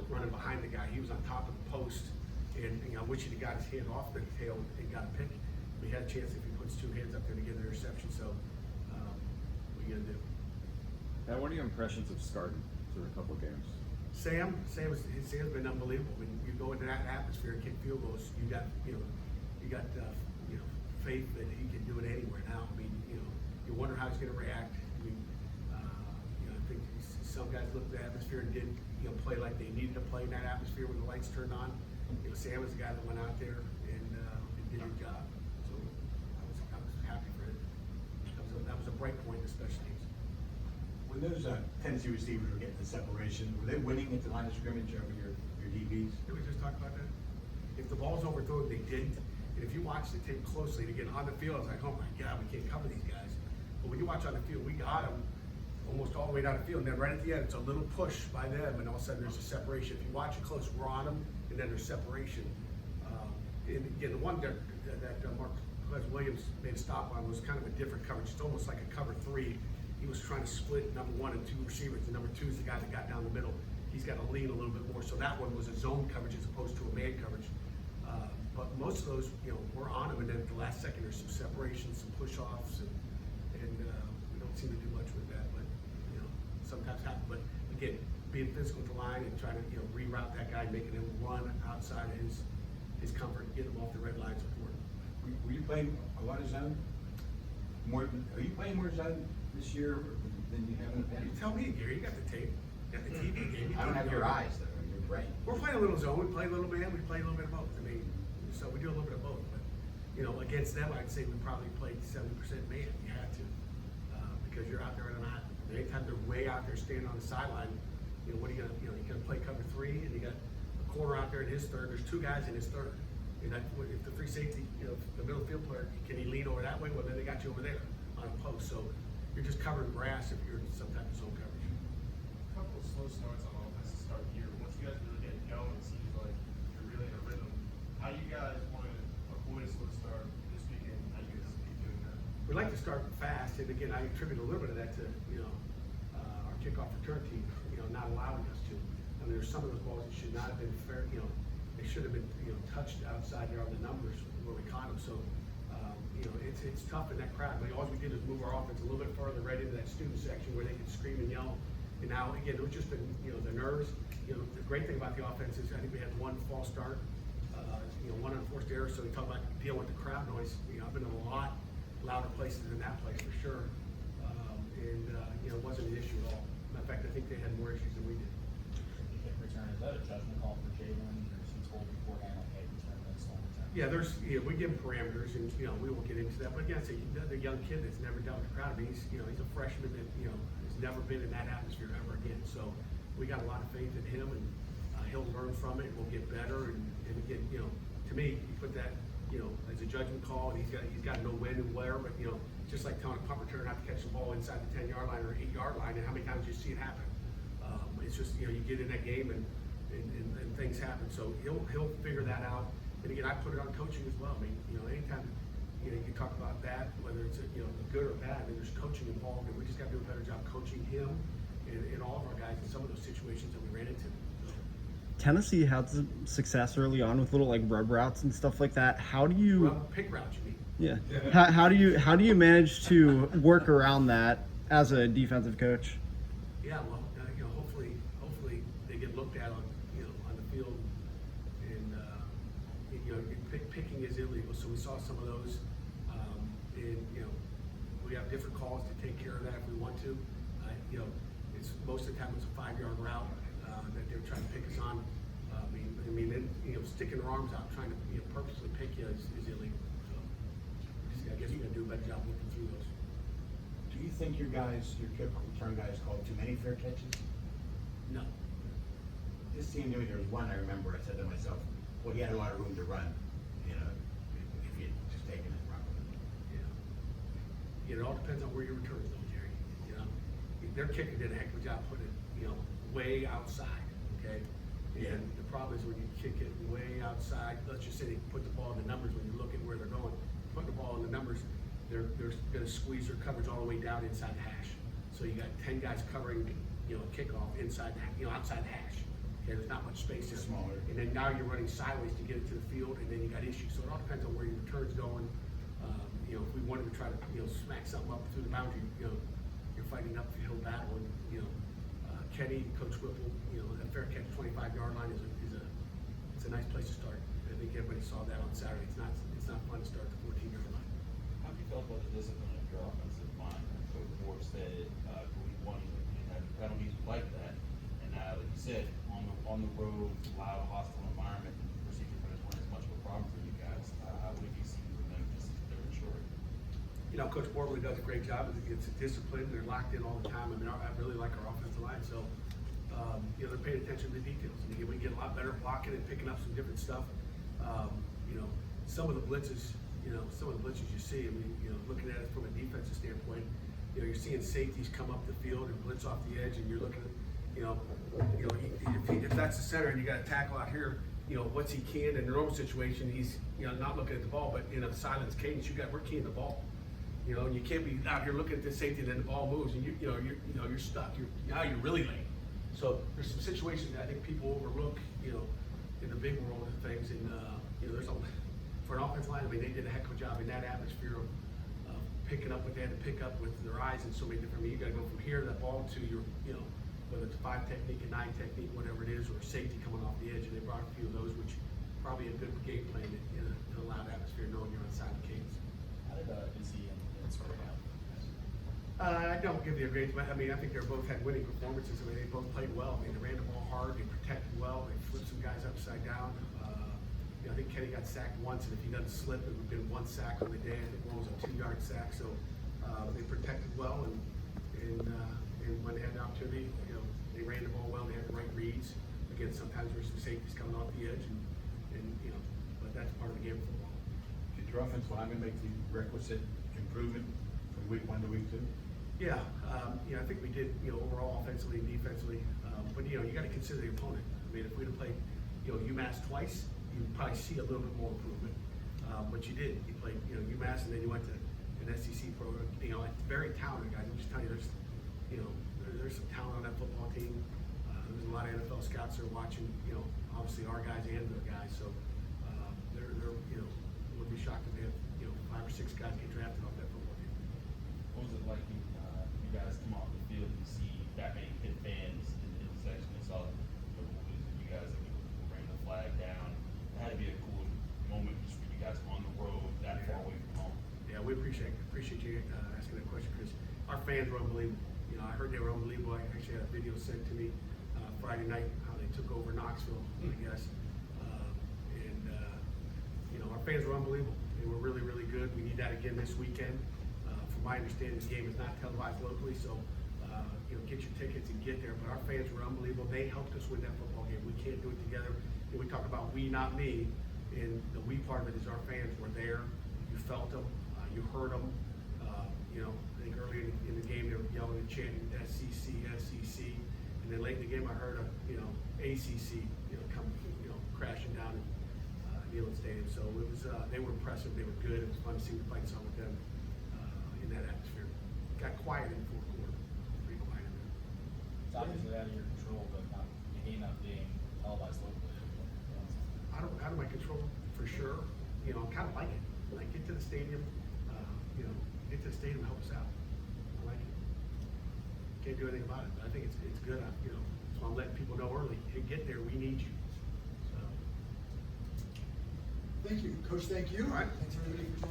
running behind the guy. He was on top of the post, and I wish he'd got his hand off the tail and got a pick. But he had a chance if he puts two hands up there to get an interception. So what are you gonna do? Now, what are your impressions of Scarton through a couple of games? Sam's been unbelievable. I mean, you go into that atmosphere and kick field goals. You got faith that he can do it anywhere now. I mean, you wonder how he's going to react. I mean, I think some guys looked at the atmosphere and didn't play like they needed to play in that atmosphere when the lights turned on. Sam was the guy that went out there and did his job. So I was happy for him. That was a bright point, especially. When those Tennessee receivers were getting the separation, were they winning at the line of scrimmage over your DBs? Did we just talk about that? If the ball's overthrown, they didn't. And if you watch the tape closely, and again, on the field, it's like, oh my God, we can't cover these guys. But when you watch on the field, we got them almost all the way down the field. And then right at the end, it's a little push by them, and all of a sudden there's a separation. If you watch it close, we're on them, and then there's separation. And again, the one that Mark Williams made a stop on was kind of a different coverage. It's almost like a cover three. He was trying to split number one and two receivers, and number two is the guy that got down the middle. He's got to lean a little bit more. So that one was a zone coverage as opposed to a man coverage. But most of those, we're on them, and then at the last second, there's some separations, some push-offs, and we don't seem to do much with that. But sometimes happen. But again, being physical with the line and trying to reroute that guy, making him run outside of his comfort, get him off the red line support. Were you playing a lot of zone? Are you playing more zone this year than you have in the past? You tell me, Gary. You got the tape, you got the TV game. I don't have your eyes though, your brain. We're playing a little zone. We play a little man. We play a little bit of both. I mean, so we do a little bit of both. But against them, I'd say we probably played 70% man. You had to because you're out there and not. Anytime they're way out there standing on the sideline, what are you gonna? You're gonna play cover three, and you got a corner out there in his third. There's two guys in his third. And if the free safety, the middle field player, can he lean over that way? Well, then they got you over there on a post. So you're just covering grass if you're in some type of zone coverage. A couple of slow starts on offense to start the year. Once you guys really get going, it seems like you're really in a rhythm. How do you guys want to avoid a slow start this weekend? How do you guys keep doing that? We like to start fast, and again, I attribute a little bit of that to our kickoff return team, not allowing us to. I mean, there's some of those balls that should not have been fair. They should have been touched outside there on the numbers where we caught them. So it's tough in that crowd. But all we did is move our offense a little bit further right into that student section where they could scream and yell. And now again, it was just been the nerves. The great thing about the offense is I think we had one false start, one unforced error. So we talk about dealing with the crowd noise. I've been in a lot louder places than that place for sure, and it wasn't an issue at all. In fact, I think they had more issues than we did. Return, is that a judgment call for Jalen, or is he told beforehand, like, hey, return this, don't return? Yeah, we give him parameters, and we won't get into that. But again, the young kid that's never dealt with the crowd. I mean, he's a freshman that has never been in that atmosphere ever again. So we got a lot of faith in him, and he'll learn from it. We'll get better, and again, to me, you put that as a judgment call, and he's got to know when and where. But just like telling a punt returner not to catch the ball inside the 10-yard line or 8-yard line, and how many times do you see it happen? It's just you get in that game and things happen. So he'll figure that out. And again, I put it on coaching as well. I mean, anytime you talk about that, whether it's good or bad, I mean, there's coaching involved, and we just got to do a better job coaching him and all of our guys in some of those situations that we ran into. Tennessee had some success early on with little like rub routes and stuff like that. How do you? Pick routes, you mean? Yeah. How do you manage to work around that as a defensive coach? Yeah, well, hopefully they get looked at on the field, and picking is illegal. So we saw some of those, and we have different calls to take care of that if we want to. It's most of the time it's a 5-yard route that they're trying to pick us on. I mean, sticking their arms out, trying to purposely pick you is illegal. So I guess we're gonna do a better job looking through those. Do you think your kick return guys called too many fair catches? No. This seemed to me there was one I remember. I said to myself, well, he had a lot of room to run. If he had just taken it properly. Yeah. It all depends on where your return is, though, Jerry. Their kicker did a heck of a job putting it, way outside. Okay. And the problem is when you kick it way outside. Let's just say they put the ball in the numbers. When you look at where they're going, putting the ball in the numbers, they're going to squeeze their coverage all the way down inside the hash. So you got 10 guys covering, a kickoff inside the, outside the hash. Okay, there's not much space there. Smaller. And then now you're running sideways to get it to the field, and then you got issues. So it all depends on where your return's going. You know, if we wanted to try to, you know, smack something up through the boundary, you know, you're fighting an uphill battle. And, you know, Kenny, Coach Whipple, you know, that fair catch 25-yard line it's a nice place to start. I think everybody saw that on Saturday. It's not fun to start the 14-yard line. How do you feel about the discipline of your offensive line? Coach Moore said, week one, you had penalties like that, and now, like you said, on the road, loud, hostile environment, procedure for this one is much of a problem for you guys. What have you seen from them just their maturity? You know, Coach Moore really does a great job. It's a discipline. They're locked in all the time. I mean, I really like our offensive line. So, you know, they're paying attention to the details. And again, we get a lot better blocking and picking up some different stuff. You know, some of the blitzes you see, I mean, you know, looking at it from a defensive standpoint, you know, you're seeing safeties come up the field and blitz off the edge, and you're looking at, if that's the center and you got a tackle out here, you know, what's he keying in the normal situation, he's, you know, not looking at the ball, but in a silence cadence, we're keying the ball. You know, and you can't be out here looking at this safety and then the ball moves and you're stuck. Now you're really late. So there's some situations that I think people overlook, you know, in the big world of things. And you know, for an offensive line, I mean, they did a heck of a job in that atmosphere of picking up what they had to pick up with their eyes and so many different. I mean, you got to go from here to that ball to your, you know, whether it's 5 technique, a 9 technique, whatever it is, or safety coming off the edge. And they brought a few of those, which probably a good game plan in a loud atmosphere, knowing you're on silent cadence. How did Izzy and Pittsburgh out? I don't give you a grade, but I mean, I think they both had winning performances. I mean, they both played well. I mean, they ran the ball hard, they protected well, they flipped some guys upside down. You know, I think Kenny got sacked once, and if he doesn't slip, it would have been 1 sack on the day. I think one was a 2-yard sack. So they protected well, and when they had the opportunity, you know, they ran the ball well. They had the right reads. Again, sometimes there's some safeties coming off the edge, and you know, but that's part of the game of football. Did your offensive lineman make the requisite improvement from week 1 to week 2? Yeah, you know, I think we did, you know, overall offensively and defensively. But you know, you got to consider the opponent. I mean, if we'd have played, you know, UMass twice, you'd probably see a little bit more improvement. But you did. You played, you know, UMass, and then you went to an SEC program. You know, it's very talented guys. I'm just telling you, there's some talent on that football team. There's a lot of NFL scouts that are watching. You know, obviously our guys and their guys. So they're you know, would be shocked if they have, you know, 5 or 6 guys get drafted off that football team. What was it like when you guys come off the field and see that many Pitt fans in the section and saw you guys bring the flag down? It had to be a cool moment just for you guys on the road that far away from home. Yeah, we appreciate you asking that question, Chris. Our fans were unbelievable. You know, I heard they were unbelievable. I actually had a video sent to me Friday night how they took over Knoxville, I guess. You know, our fans were unbelievable. They were really, really good. We need that again this weekend. From my understanding, the game is not televised locally, so you know, get your tickets and get there. But our fans were unbelievable. They helped us win that football game. We can't do it together. And we talk about we, not me. And the we part of it is our fans were there. You felt them. You heard them. You know, I think earlier in the game they were yelling and chanting SEC, SEC. And then late in the game I heard you know, ACC, you know, come, you know, crashing down in Neyland Stadium. So it was, they were impressive. They were good. It was fun to see the fight song with them in that atmosphere. Got quiet in the 4th quarter. Pretty quiet in there. It's obviously out of your control, but the game not being televised locally. Out of my control, for sure. You know, I kind of like it. Like, get to the stadium, you know, get to the stadium and help us out. I like it. Can't do anything about it, but I think it's good. You know, so I'm letting people know early. Hey, get there. We need you. So. Thank you, Coach. Thank you. All right. Thanks everybody for joining.